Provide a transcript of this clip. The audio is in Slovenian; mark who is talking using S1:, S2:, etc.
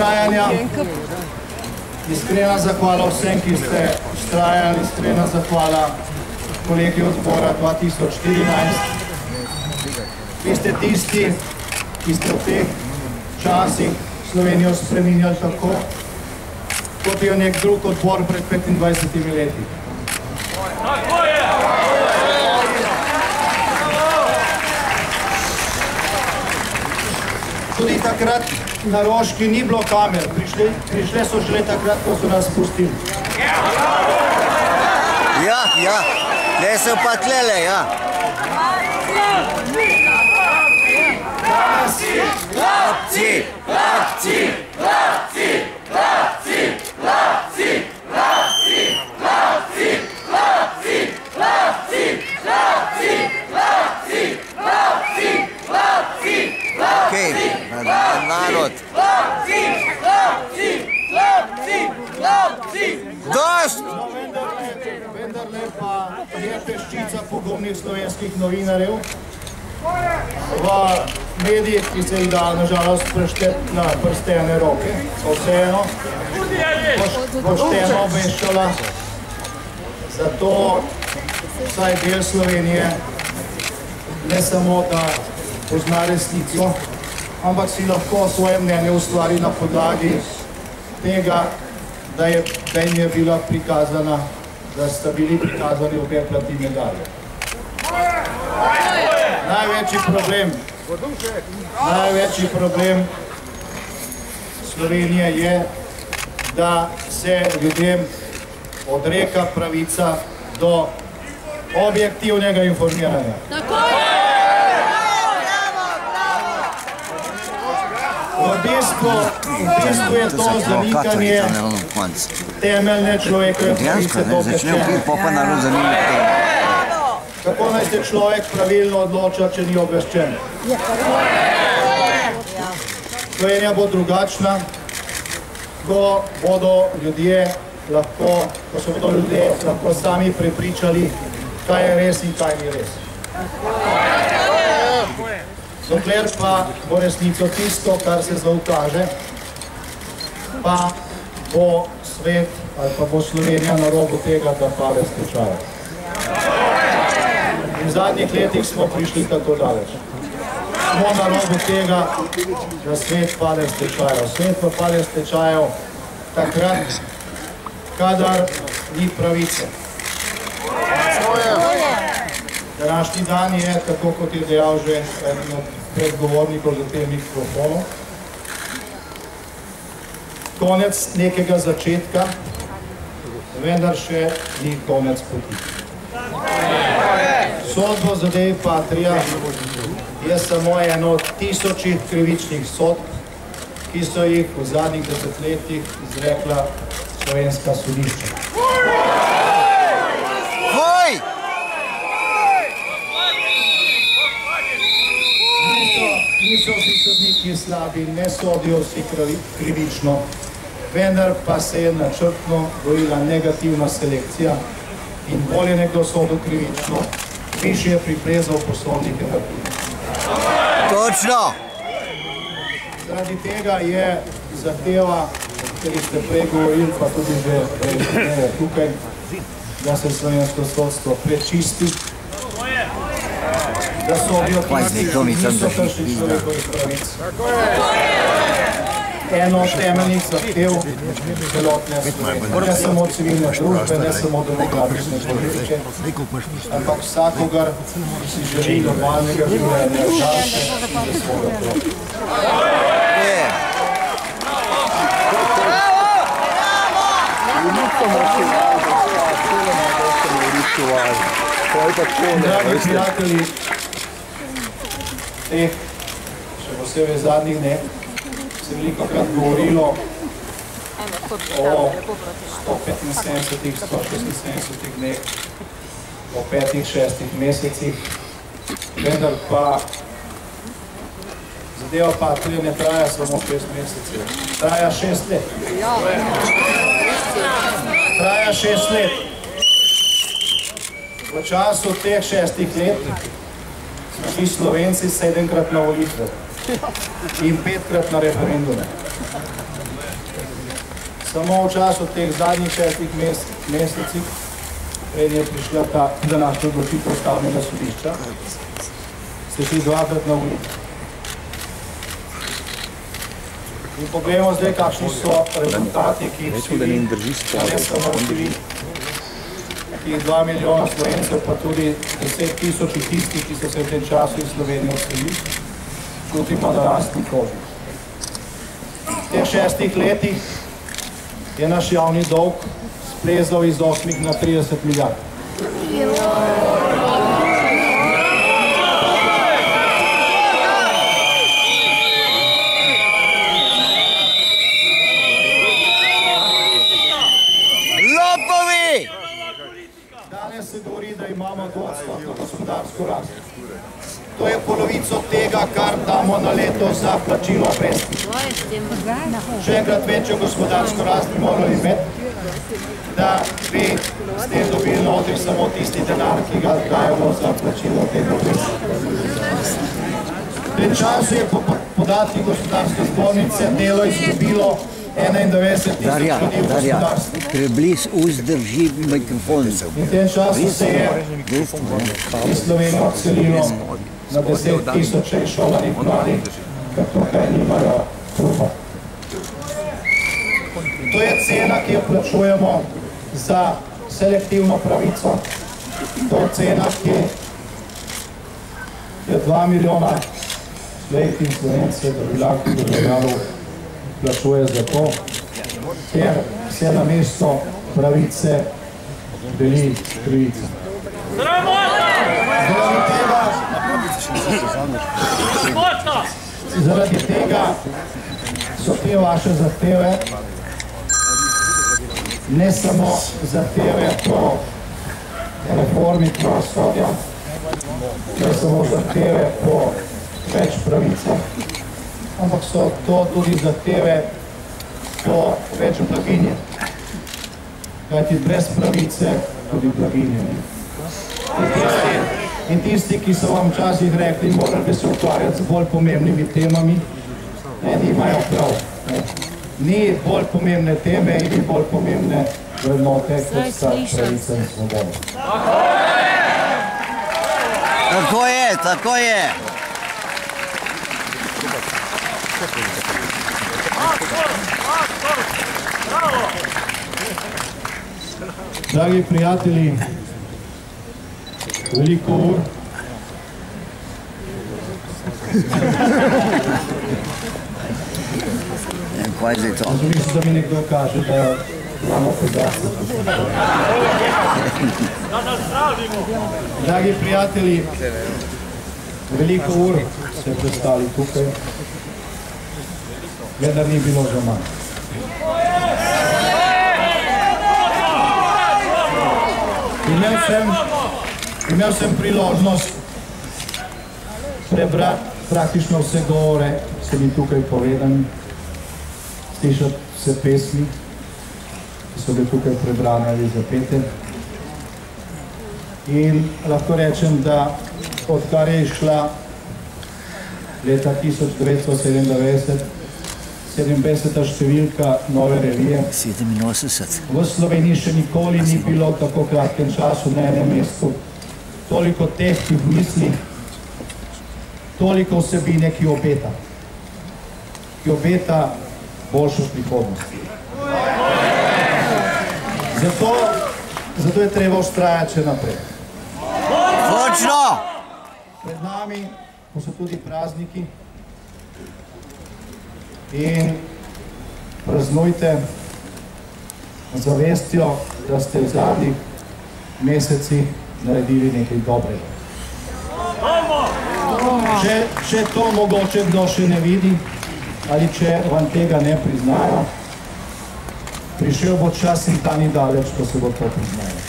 S1: ustrajanja. Iskrena zahvala vsem, ki ste ustrajali, iskrena zahvala kolegi odbora 2014. Vi ste tisti, ki ste v teh časih Slovenijo spreminjali tako, kot je nek drug odbor pred 25 leti. Tudi takrat na Roški ni bilo kamer, prišle so šele takrat, ko so nas pustili.
S2: Ja, ne so pa tlele, ja. Klapci! Okej, narod. Dost!
S1: Vendarle pa je peščica pogumnih slovenskih novinarjev v medijih, ki se jih da nažalost prešteti na prste ene roke, so vseeno pošteno obveščala. Zato vsaj del Slovenije ne samo, da pozna resnico, ampak si lahko svoje mnenje ustvari na podlagi tega, da jim je bila prikazana, da sta bili prikazani obe plati medalje. Največji problem Slovenije je, da se ljudem odreka pravica do objektivnega informiranja. V bistvu je to zanikanje temeljne človekove pravice do obveščenja. Kako naj se človek pravilno odloča, če ni obveščen? Slovenija bo drugačna, ko bodo ljudje lahko sami prepričali, kaj je res in kaj ni res. Dokler pa bo resnico tisto, kar se zaukaže, pa bo svet ali pa bo Slovenija na robu tega, da pade stečaja. In v zadnjih letih smo prišli tako daleč. Smo na robu tega, da svet pade stečaja. Svet pa pade stečaja takrat, kadar ni pravice. Današnji dan je, tako kot je dejal že eden od predgovornikov za tem mikrofonom, konec nekega začetka, vendar še ni konec poti. Sodbo zadevi Patria je samo eno od tisočih krivičnih sodb, ki so jih v zadnjih desetletjih izrekla slovenska sodišča. Niso vsi sodniki slabi, ne sodijo vsi krivično, vendar pa se je načrtno gojila negativna selekcija in bolje nekdo sodil krivično, višje je priplezal poslovnike.
S2: Točno!
S1: Zaradi tega je zahteva, ker ste prej govorili, pa tudi že tukaj, da se slovensko sodstvo prečisti, da so objektivni, niso kršili človekovih pravic. Eno od temeljnih zahtev celotne Slovenije, ne samo civilne družbe, ne samo demokratične politike, ampak vsakogar, ki si želi normalnega življenja, žalke in svoga otroka. Dragi prijatelji, še posebej zadnjih dneh, se veliko krat govorilo o 175, 176 dneh, o 5-6 mesecih, vendar pa zadeva Patria ne traja samo 6 mesecev, traja 6 let. Traja 6 let. V času teh 6 let smo šli Slovenci 7-krat na volitve in 5-krat na referendume. Samo v času teh zadnjih 6 mesecih, preden je prišla ta današnja odločitev Ustavnega sodišča, ste šli 2-krat na ulico. In poglejmo zdaj, kakšni so rezultati, ki jih si vi, ne samo vi, ki jih 2 milijona Slovencev, pa tudi 10 tisoči tistih, ki so se v tem času iz Slovenije odselili, čutimo na lastni koži. V teh 6 letih je naš javni dolg splezal iz 8 na 30 milijard.
S2: Lopovi!
S1: Danes se govori, da imamo 2% gospodarsko rast. To je polovico tega, kar damo na leto za plačilo obresti. Še enkrat večjo gospodarsko rast bi morali imeti, da bi s tem dobili notri samo tisti denar, ki ga dajemo za plačilo tega obresti. V tem času je po podatkih gospodarske zbornice delo izgubilo 91 tisoč ljudi v gospodarstvu.
S2: Prebliž vzdrži mikrofon.
S1: In v tem času se je iz Slovenije odselilo na 10 tisoče šolanih mladih, ker tukaj nimajo kruha. To je cena, ki jo plačujemo za selektivno pravico. To je cena, ki je 2 milijona Slovenk in Slovencev, državljank in državljanov plačuje za to, ker se namesto pravice deli krivica. Zaradi tega so te vaše zahteve ne samo zahteve po reformi pravosodja, ne samo zahteve po več pravicah, ampak so to tudi zahteve po več blaginje. Kajti brez pravice tudi blaginje ni. In tisti, ki so vam včasih rekli, morali bi se ukvarjati z bolj pomembnimi temami, nimajo prav. Ni bolj pomembne teme in ni bolj pomembne vrednote, kot sta pravica in svoboda.
S2: Tako je, tako je.
S1: Dragi prijatelji, veliko ur.
S2: Kaj je to?
S1: Mislim, da mi nekdo kaže, da imamo podatke. Dragi prijatelji, veliko ur ste prestali tukaj, vendar ni bilo za manj. Imel sem priložnost prebrati praktično vse govore, se mi tukaj povedani, slišati vse pesmi, ki so bile tukaj prebrane ali zapete. In lahko rečem, da odkar je išla leta 1997, 57. številka nove revije,
S2: 87.
S1: v Sloveniji še nikoli ni bilo v tako kratkem času na enem mestu toliko tehtnih misli, toliko vsebine, ki obeta boljšo prihodnost. Zato je treba vztrajati še naprej.
S2: Točno!
S1: Pred nami so tudi prazniki in praznujte z zavestjo, da ste v zadnjih mesecih naredili nekaj dobrega. Če to mogoče kdo še ne vidi ali če vam tega ne priznajo, prišel bo čas in ta ni daleč, ko se bo to priznajo.